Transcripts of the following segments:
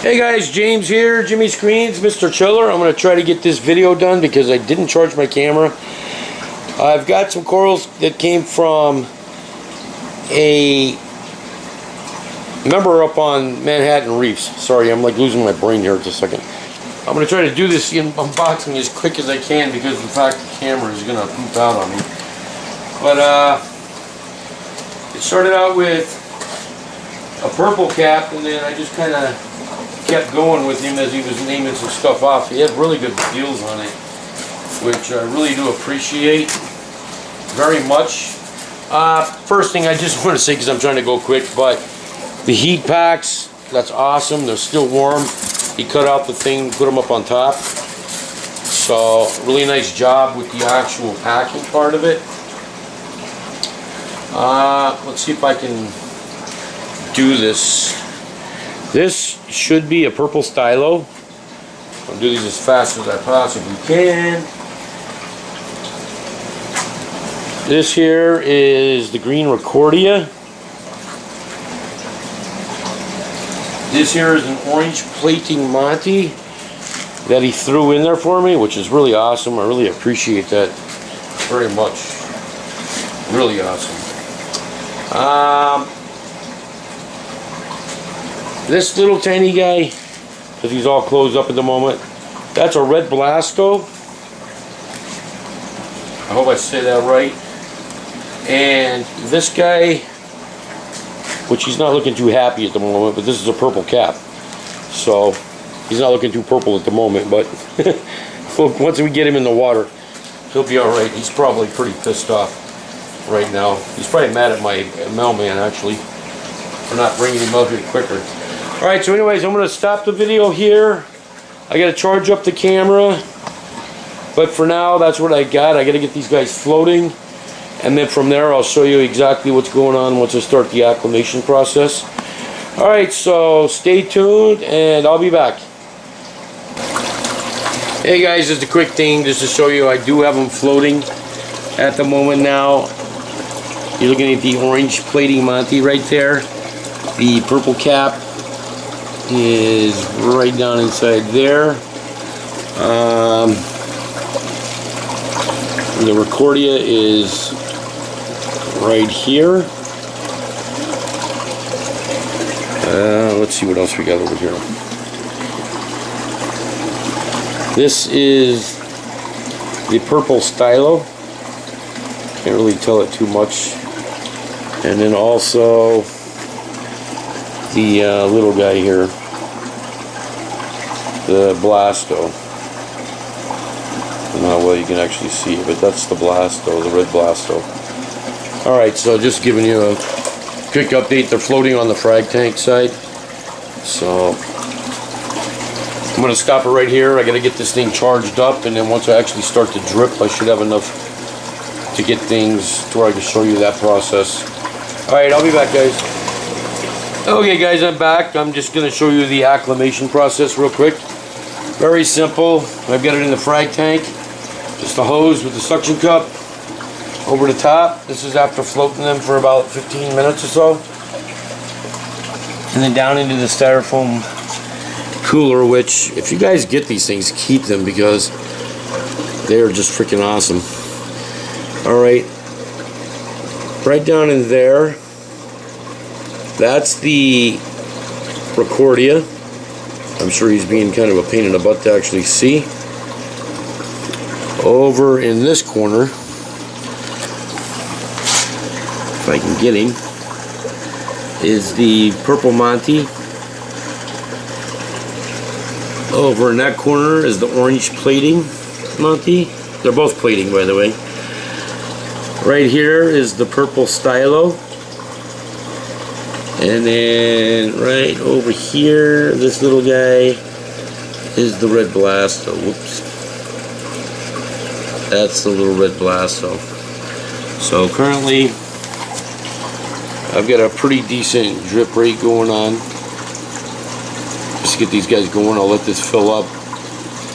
Hey guys, James here, Jimmy Screens, Mr. Chiller. I'm going to try to get this video done because I didn't charge my camera. I've got some corals that came from a member up on Manhattan Reefs. Sorry, I'm like losing my brain here just a second. I'm going to try to do this unboxing as quick as I can because of the fact the camera is going to poop out on me. But it started out with a purple cap, and then I just kind of kept going with him as he was naming some stuff off. He had really good deals on it, which I really do appreciate very much. First thing I just want to say, because I'm trying to go quick, but the heat packs, that's awesome. They're still warm. He cut out the thing, put them up on top. So really nice job with the actual packing part of it. Let's see if I can do this. This should be a purple stylo. I'll do these as fast as I possibly can. This here is the green Recordia. This here is an orange plating Monty that he threw in there for me, which is really awesome. I really appreciate that very much. Really awesome. This little tiny guy, because he's all closed up at the moment, that's a red Blasto. I hope I say that right. And this guy, which he's not looking too happy at the moment, but this is a purple cap. So he's not looking too purple at the moment, but once we get him in the water, he'll be alright. He's probably pretty pissed off right now. He's probably mad at my mailman, actually, for not bringing him out here quicker. Alright, so anyways, I'm going to stop the video here. I got to charge up the camera. But for now, that's what I got. I got to get these guys floating. And then from there, I'll show you exactly what's going on once I start the acclimation process. Alright, so stay tuned and I'll be back. Hey guys, just a quick thing just to show you I do have them floating at the moment now. You're looking at the orange plating Monty right there. The purple cap is right down inside there. The Recordia is right here. Let's see what else we got over here. This is the purple stylo. Can't really tell it too much. And then also the little guy here, the Blasto. I don't know how well you can actually see it, but that's the Blasto, the red Blasto. Alright, so just giving you a quick update. They're floating on the frag tank side. So I'm going to stop it right here. I got to get this thing charged up, and then once I actually start to drip, I should have enough to get things to where I can show you that process. Alright, I'll be back, guys. Okay guys, I'm back. I'm just going to show you the acclimation process real quick. Very simple. I've got it in the frag tank. Just a hose with the suction cup over the top. This is after floating them for about 15 minutes or so. And then down into the styrofoam cooler, which if you guys get these things, keep them because they are just freaking awesome. Alright. Right down in there, that's the Recordia. I'm sure he's being kind of a pain in the butt to actually see. Over in this corner, if I can get him, is the purple Monty. Over in that corner is the orange plating Monty. They're both plating, by the way. Right here is the purple stylo. And then right over here, this little guy is the red Blasto. Whoops. That's the little red Blasto. So currently, I've got a pretty decent drip rate going on. Just to get these guys going, I'll let this fill up.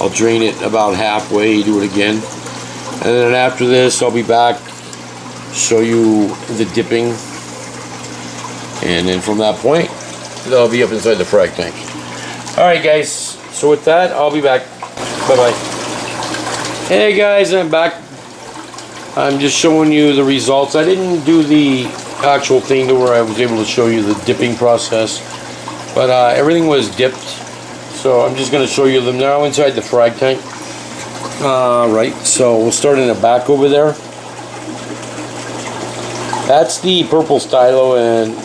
I'll drain it about halfway, do it again. And then after this, I'll be back, show you the dipping. And then from that point, they'll be up inside the frag tank. Alright guys, so with that, I'll be back. Bye-bye. Hey guys, I'm back. I'm just showing you the results. I didn't do the actual thing to where I was able to show you the dipping process, but everything was dipped. So I'm just going to show you them now inside the frag tank. Right, so we'll start in the back over there. That's the purple stylo, and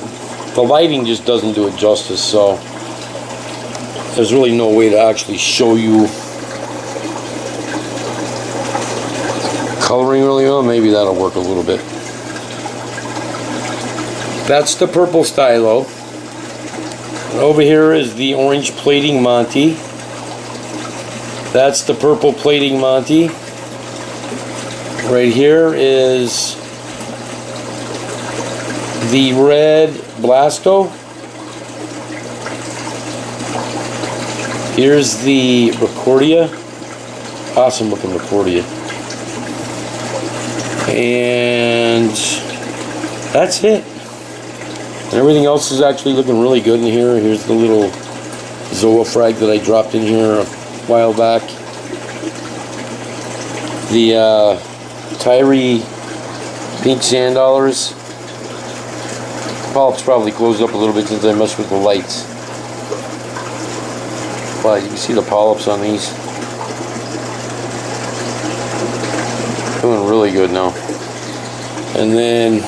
the lighting just doesn't do it justice, so there's really no way to actually show you coloring really well. Maybe that'll work a little bit. That's the purple stylo. Over here is the orange plating Monty. That's the purple plating Monty. Right here is the red Blasto. Here's the Recordia. Awesome looking Recordia. And that's it. And everything else is actually looking really good in here. Here's the little Zoa frag that I dropped in here a while back. The Tyree pink sand dollars. Polyps probably closed up a little bit since I messed with the lights. But you can see the polyps on these. Doing really good now. And then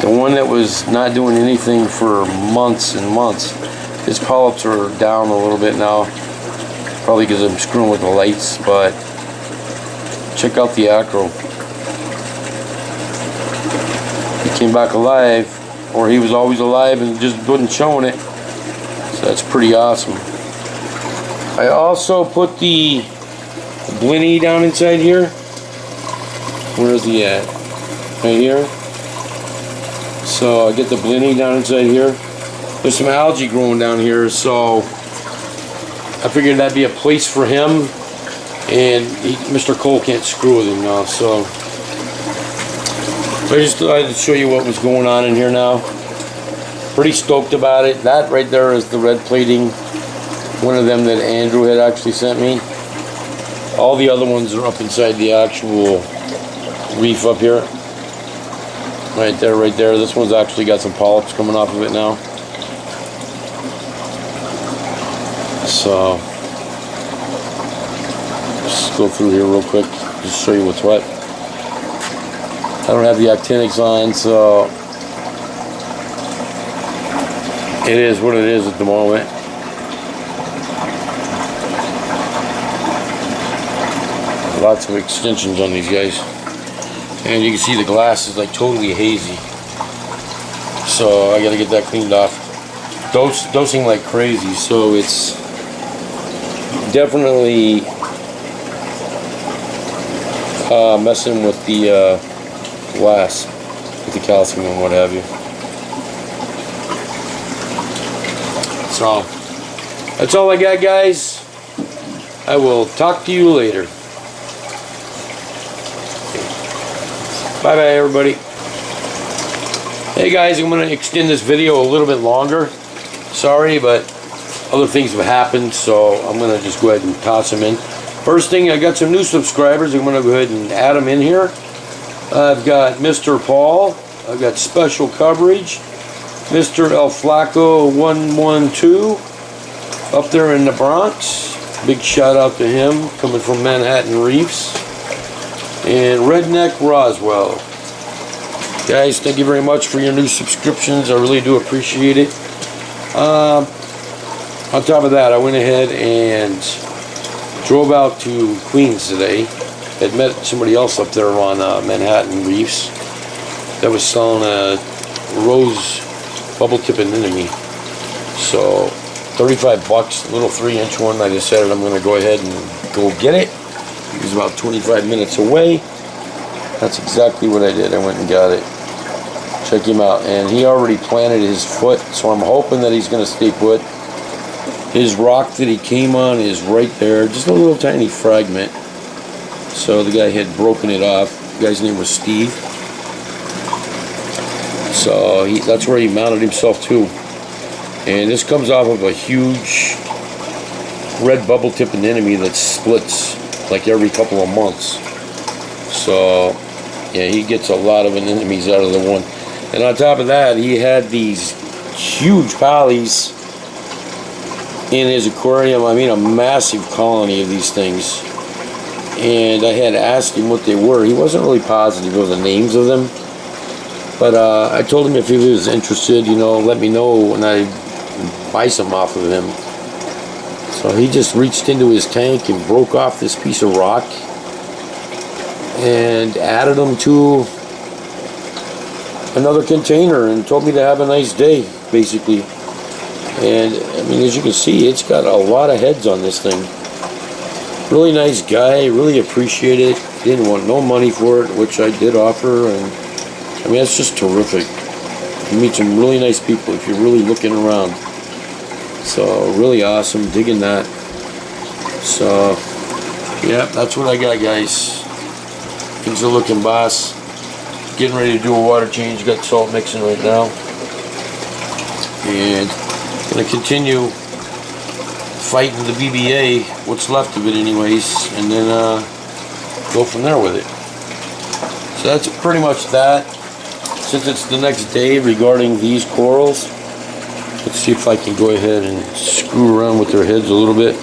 the one that was not doing anything for months and months, his polyps are down a little bit now. Probably because I'm screwing with the lights, but check out the acro. He came back alive, or he was always alive and just wasn't showing it. So that's pretty awesome. I also put the Blinny down inside here. Where is he at? Right here. So I get the Blinny down inside here. There's some algae growing down here, so I figured that'd be a place for him. And Mr. Cole can't screw with him now, so I just thought I'd show you what was going on in here now. Pretty stoked about it. That right there is the red plating. One of them that Andrew had actually sent me. All the other ones are up inside the actual reef up here. Right there, right there. This one's actually got some polyps coming off of it now. So, just go through here real quick, just show you what's what. I don't have the actinics on, so it is what it is at the moment. Lots of extensions on these guys. And you can see the glass is like totally hazy. So I gotta get that cleaned off. Dosing like crazy, so it's definitely messing with the glass, with the calcium and what have you. So that's all I got, guys. I will talk to you later. Bye bye everybody. Hey guys, I'm going to extend this video a little bit longer. Sorry, but other things have happened, so I'm going to just go ahead and toss them in. First thing, I got some new subscribers. I'm going to go ahead and add them in here. I've got Mr. Paul. I've got Special Coverage. Mr. Elflaco112 up there in the Bronx. Big shout out to him, coming from Manhattan Reefs. And Redneck Roswell. Guys, thank you very much for your new subscriptions. I really do appreciate it. On top of that, I went ahead and drove out to Queens today. Had met somebody else up there on Manhattan Reefs that was selling a rose bubble tip anemone. So 35 bucks, a little 3-inch one. I decided I'm going to go ahead and go get it. It was about 25 minutes away. That's exactly what I did. I went and got it. Check him out. And he already planted his foot, so I'm hoping that he's going to stay put. His rock that he came on is right there. Just a little tiny fragment. So the guy had broken it off. The guy's name was Steve. So that's where he mounted himself to. And this comes off of a huge red bubble tip anemone that splits like every couple of months. So yeah, he gets a lot of anemones out of the one. And on top of that, he had these huge pollies in his aquarium. I mean, a massive colony of these things. And I had asked him what they were. He wasn't really positive of the names of them. But I told him if he was interested, you know, let me know when I buy some off of him. So he just reached into his tank and broke off this piece of rock and added them to another container and told me to have a nice day, basically. And I mean, as you can see, it's got a lot of heads on this thing. Really nice guy, really appreciate it. Didn't want no money for it, which I did offer. And I mean, that's just terrific. You meet some really nice people if you're really looking around. So really awesome, digging that. So yeah, that's what I got, guys. Things are looking boss. Getting ready to do a water change. Got salt mixing right now, and gonna continue fighting the BBA, what's left of it anyways, and then go from there with it. So that's pretty much that. Since it's the next day regarding these corals, let's see if I can go ahead and screw around with their heads a little bit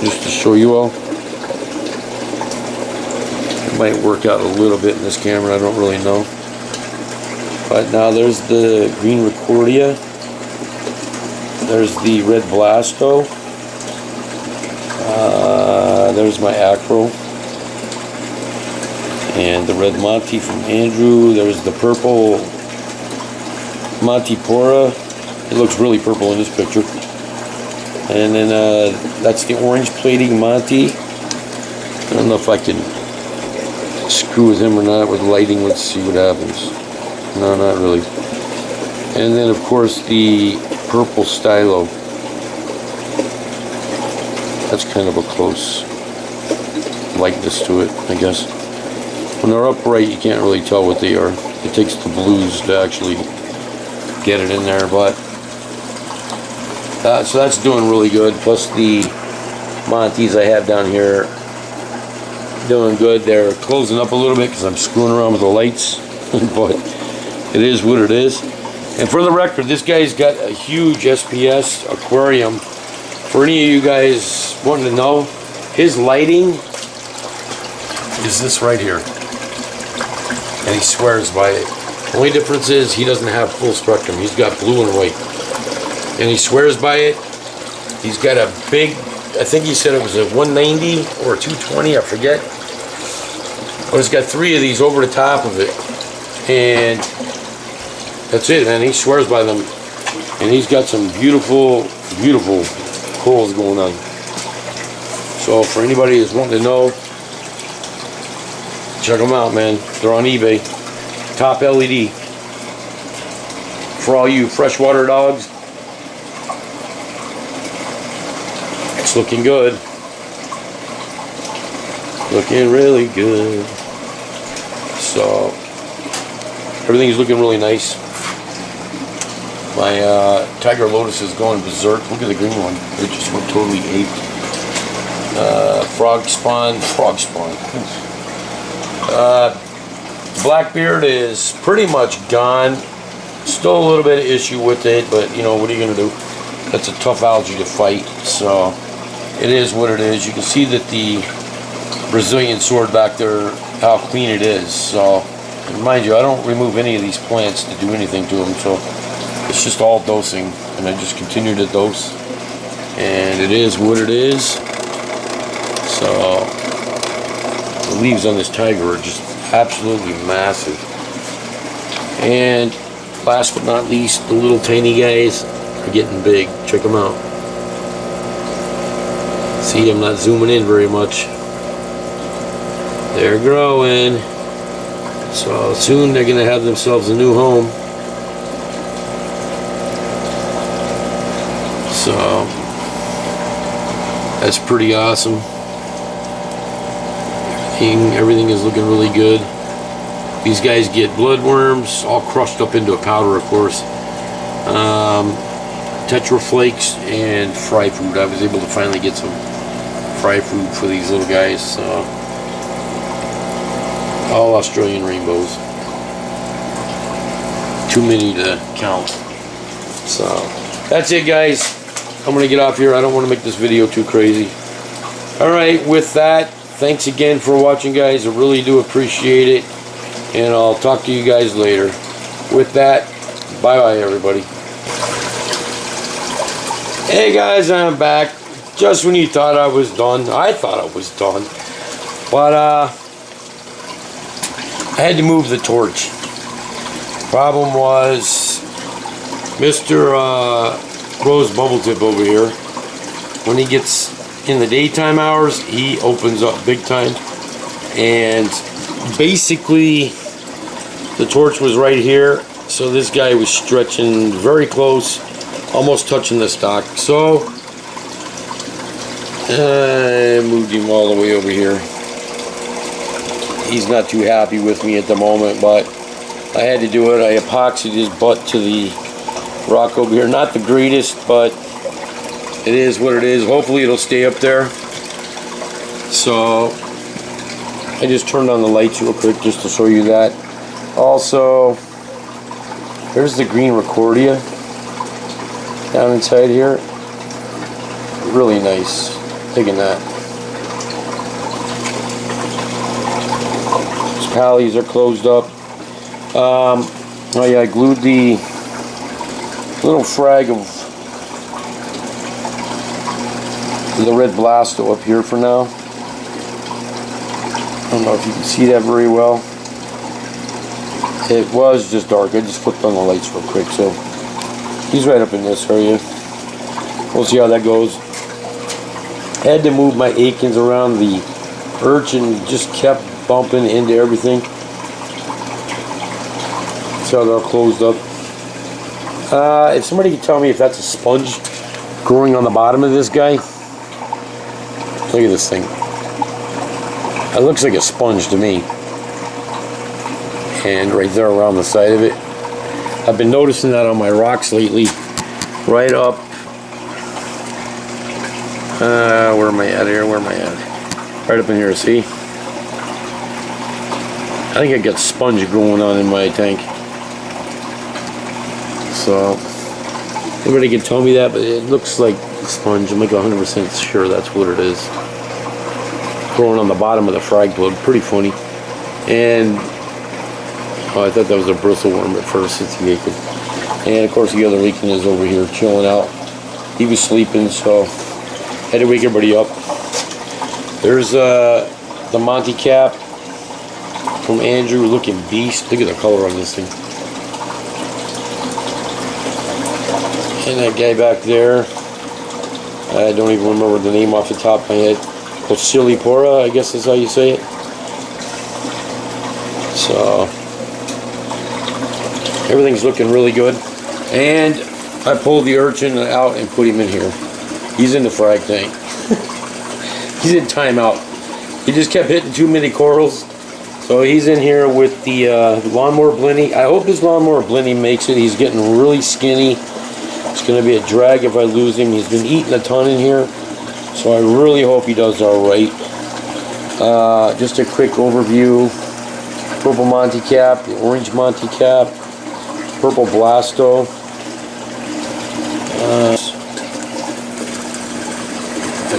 just to show you all. It might work out a little bit in this camera, I don't really know. But now there's the green Recordia. There's the red Blasto. There's my Acro. And the red Monty from Andrew. There's the purple Montipora. It looks really purple in this picture. And then that's the orange plating Monty. I don't know if I can screw with him or not with lighting. Let's see what happens. No, not really. And then of course the purple Stylo. That's kind of a close likeness to it, I guess. When they're upright, you can't really tell what they are. It takes the blues to actually get it in there, but so that's doing really good. Plus the Monties I have down here doing good. They're closing up a little bit because I'm screwing around with the lights, but it is what it is. And for the record, this guy's got a huge SPS aquarium. For any of you guys wanting to know, his lighting is this right here. And he swears by it. The only difference is he doesn't have full spectrum. He's got blue and white. And he swears by it. He's got a big, I think he said it was a 190 or a 220, I forget. But it's got 3 of these over the top of it. And that's it, man. He swears by them. And he's got some beautiful, beautiful corals going on. So for anybody that's wanting to know, check them out, man. They're on eBay. Top LED. For all you freshwater dogs, it's looking good. Looking really good. So everything's looking really nice. My Tiger Lotus is going berserk. Look at the green one. It just went totally aped. Frog spawn. Blackbeard is pretty much gone. Still a little bit of issue with it, but you know, what are you going to do? That's a tough algae to fight, so it is what it is. You can see that the Brazilian sword back there, how clean it is. So, and mind you, I don't remove any of these plants to do anything to them, so it's just all dosing, and I just continue to dose, and it is what it is. So the leaves on this tiger are just absolutely massive. And last but not least, the little tiny guys are getting big. Check them out. See, I'm not zooming in very much. They're growing. So soon they're gonna have themselves a new home. So that's pretty awesome. Everything is looking really good. These guys get bloodworms, all crushed up into a powder, of course. Tetra Flakes and fry food. I was able to finally get some fry food for these little guys. All Australian rainbows. Too many to count. So that's it, guys. I'm gonna get off here. I don't want to make this video too crazy. Alright, with that, thanks again for watching, guys. I really do appreciate it. And I'll talk to you guys later. With that, bye-bye, everybody. Hey, guys, I'm back. Just when you thought I was done. I thought I was done. But, I had to move the torch. Problem was, Mr. Rose Bubble Tip over here, when he gets in the daytime hours, he opens up big time. And basically, the torch was right here, so this guy was stretching very close, almost touching the stock. So I moved him all the way over here. He's not too happy with me at the moment, but I had to do it. I epoxied his butt to the rock over here. Not the greatest, but it is what it is. Hopefully it'll stay up there. So I just turned on the lights real quick just to show you that. Also, there's the green Recordia down inside here. Really nice. Digging that. These pallies are closed up. Oh yeah, I glued the little frag of the red Blasto up here for now. I don't know if you can see that very well. It was just dark. I just flipped on the lights real quick, so he's right up in this area. We'll see how that goes. I had to move my Aikens around. The urchin just kept bumping into everything. See how they're all closed up. If somebody could tell me if that's a sponge growing on the bottom of this guy. Look at this thing. It looks like a sponge to me. And right there around the side of it. I've been noticing that on my rocks lately. Right up. Where am I at here? Where am I at? Right up in here, see? I think I got sponge going on in my tank. So, nobody can tell me that, but it looks like sponge. I'm like 100% sure that's what it is. Growing on the bottom of the frag plug. Pretty funny. And oh, I thought that was a bristleworm at first. It's the Aiken. And of course the other Aiken is over here chilling out. He was sleeping, so had to wake everybody up. There's the Monty Cap from Andrew, looking beast. Look at the color on this thing. And that guy back there, I don't even remember the name off the top of my head. Ocillipora, I guess is how you say it. So everything's looking really good. And I pulled the urchin out and put him in here. He's in the frag tank. He's in timeout. He just kept hitting too many corals. So he's in here with the lawnmower blinny. I hope his lawnmower blinny makes it. He's getting really skinny. It's going to be a drag if I lose him. He's been eating a ton in here. So I really hope he does alright. Just a quick overview. Purple Monty Cap, the orange Monty Cap, purple Blasto.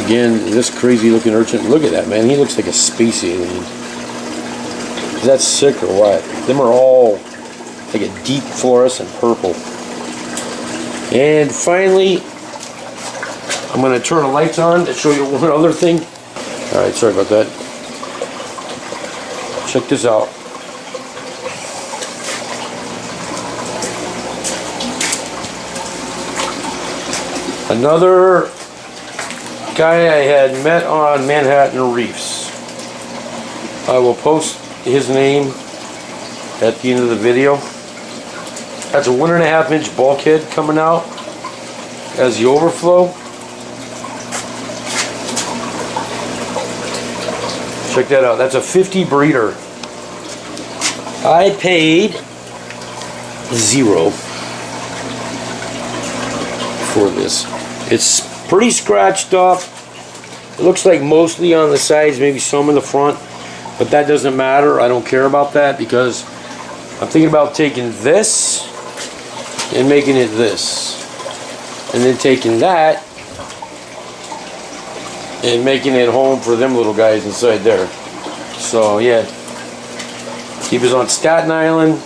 Again, this crazy looking urchin. Look at that, man. He looks like a space alien. Is that sick or what? Them are all like a deep fluorescent purple. And finally, I'm going to turn the lights on to show you one other thing. Alright, sorry about that. Check this out. Another guy I had met on Manhattan Reefs. I will post his name at the end of the video. That's a 1.5 inch bulkhead coming out as the overflow. Check that out. That's a 50 breeder. I paid $0 for this. It's pretty scratched up. It looks like mostly on the sides, maybe some in the front, but that doesn't matter. I don't care about that because I'm thinking about taking this and making it this, and then taking that and making it home for them little guys inside there. So yeah, keep us on Staten Island,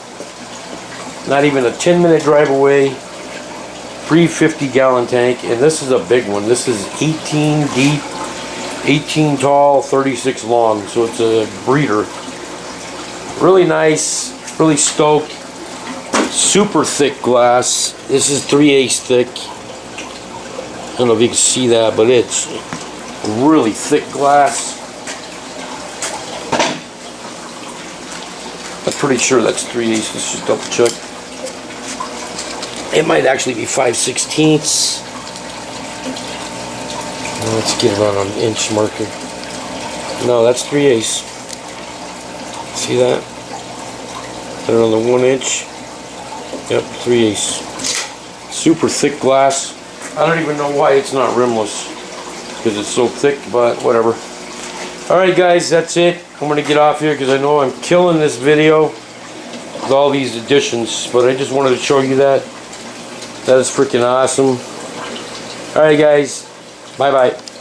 not even a 10-minute drive away. Free 50-gallon tank, and this is a big one. This is 18 deep, 18 tall, 36 long, so it's a breeder. Really nice, really stoked. Super thick glass. This is 3/8 thick. I don't know if you can see that, but it's really thick glass. I'm pretty sure that's 3/8. Let's just double check. It might actually be 5/16. Let's get it on an inch marker. No, that's 3/8. See that? Put it on the 1 inch. Yep, 3/8. Super thick glass. I don't even know why it's not rimless, because it's so thick, but whatever. Alright guys, that's it. I'm going to get off here because I know I'm killing this video with all these additions, but I just wanted to show you that. That is freaking awesome. Alright guys, bye bye.